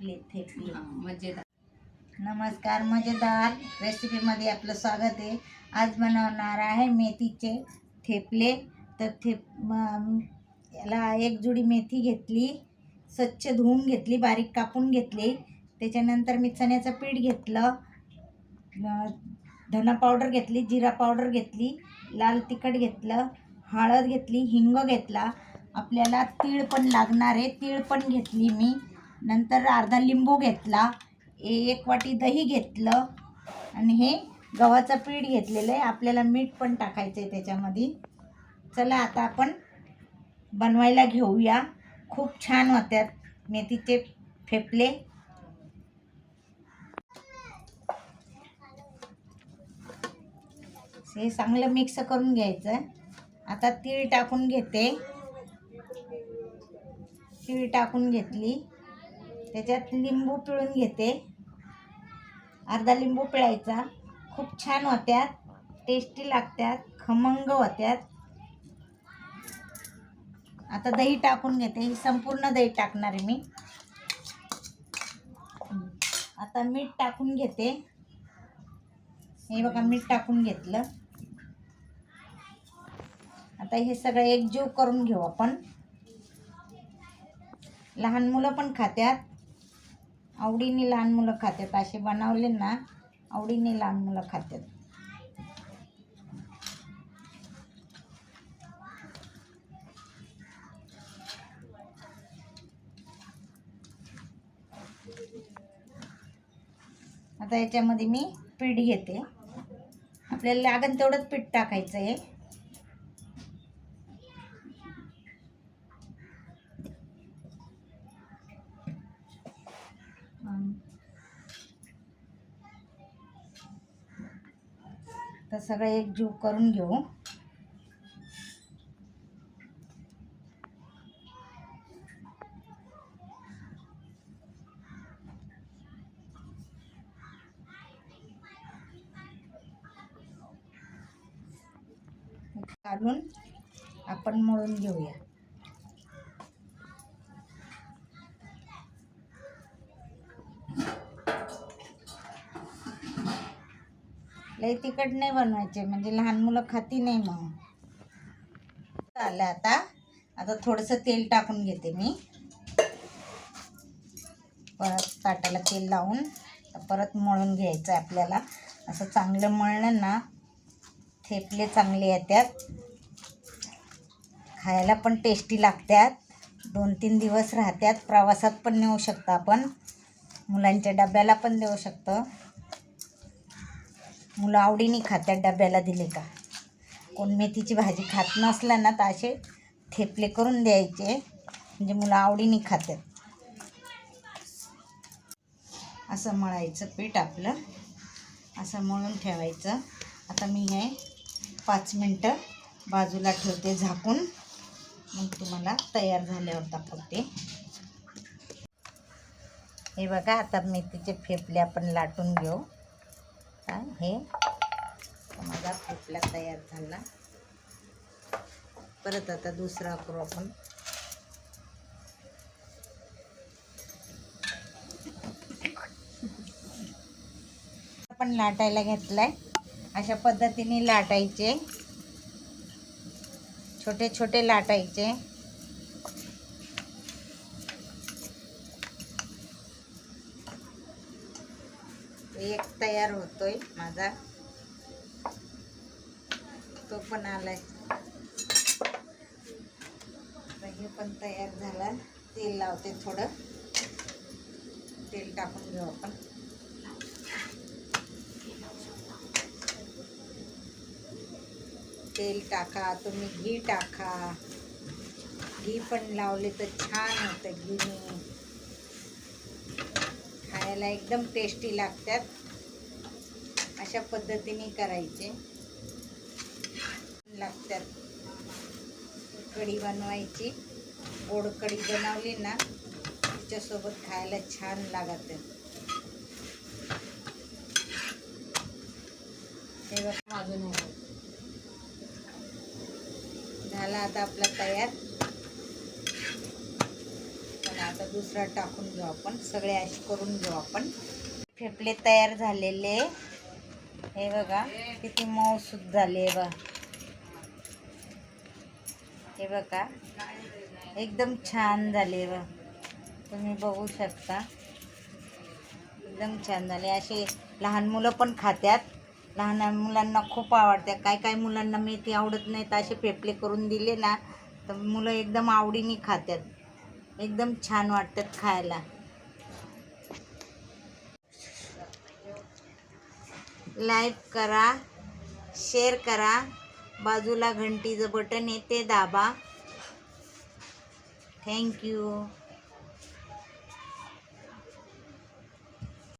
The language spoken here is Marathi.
थेपले मजेदार. नमस्कार, मजेदार रेसिपीमध्ये आपलं स्वागत आहे. आज बनवणार आहे मेथीचे थेपले. तर याला एक जुडी मेथी घेतली, स्वच्छ धुवून घेतली, बारीक कापून घेतली. त्याच्यानंतर मी चण्याचं पीठ घेतलं, धना पावडर घेतली, जिरा पावडर घेतली, लाल तिखट घेतलं, हळद घेतली, हिंग घेतला. आपल्याला तीळ पण लागणार आहे, तीळ पण घेतली मी. नंतर अर्धा लिंबू घेतला, एक वाटी दही घेतलं आणि हे गव्हाचं पीठ घेतलेलं आहे. आपल्याला मीठ पण टाकायचं आहे त्याच्यामध्ये. चला आता आपण बनवायला घेऊया. खूप छान होतात मेथीचे थेपले. हे चांगलं मिक्स करून घ्यायचं. आता तीळ टाकून घेते, तीळ टाकून घेतली. त्याच्यात लिंबू पिळून घेते, अर्धा लिंबू पिळायचा. खूप छान होत्यात, टेस्टी लागतात, खमंग होत्यात. आता दही टाकून घेते, ही संपूर्ण दही टाकणार आहे मी. आता मीठ टाकून घेते. हे बघा, मीठ टाकून घेतलं. आता हे सगळं एकजीव करून घेऊ आपण. लहान मुलं पण खात्यात, आवडीने लहान मुलं खात्यात. असे बनवले ना, आवडीने लहान मुलं खात्यात. आता याच्यामध्ये मी पीठ घेते. आपल्याला लागेल तेवढंच पीठ टाकायचं आहे. तर सगळं एकजीव करून घेऊ. घालून आपण मळून घेऊया. लई तिखट नाही बनवायचे, म्हणजे लहान मुलं खाती नाही. मग झालं. आता थोडंसं तेल टाकून घेते मी. परत ताटाला तेल लावून परत मळून घ्यायचं आहे आपल्याला. असं चांगलं मळलं ना, थेपले चांगले येतात, खायला पण टेस्टी लागतात. 2-3 दिवस राहतात. प्रवासात पण नेऊ शकतो आपण, मुलांच्या डब्याला पण देऊ शकतो. मुलं आवडीने खातात डब्याला दिले का. कोण मेथीची भाजी खात नसलं ना, तर असे थेपले करून द्यायचे, म्हणजे मुलं आवडीने खातात. असं मळायचं पीठ आपलं, असं मळून ठेवायचं. आता मी हे 5 मिनटं बाजूला ठेवते झाकून, मग तुम्हाला तयार झाल्यावर दाखवते. हे बघा, आता मेथीचे थेपले आपण लाटून घेऊ. हे माझा थेपला तयार झाला. परत आता दुसरा करू आपण. आपण लाटायला घेतलाय. अशा पद्धतीने लाटायचे, छोटे छोटे लाटायचे. एक तयार होतोय माझा, तो पण आलाय. हे पण तयार झाला. तेल लावते, थोडं तेल टाकून घेऊ आपण. तेल टाका, तुम्ही घी टाका. घी पण लावले तर छान होतं. घीने खायला एकदम टेस्टी लागतात. अशा पद्धतीने करायचे लागतात. कढी बनवायची, गोड कढी बनवली ना, त्याच्यासोबत खायला छान लागते. हे बघा, झाला आता आपला तयार. आता दुसरा टाकून घेऊ आपण. सगळे असे करून घेऊ आपण. फेपले तयार झालेले. हे बघा किती मऊसूत झाले बघा. हे बघा एकदम छान झाले बघा. तुम्ही बघू शकता एकदम छान झाले. असे लहान मुलं पण खात्यात. लहान मुलांना खूप आवडतात. काय मुलांना मेथी आवडत नाही तर असे फेपले करून दिले ना तर मुलं एकदम आवडीने खात्यात. एकदम छान वाटतात खायला. लाईक करा, शेअर करा, बाजूला घंटीचं बटन आहे ते दाबा. थँक्यू.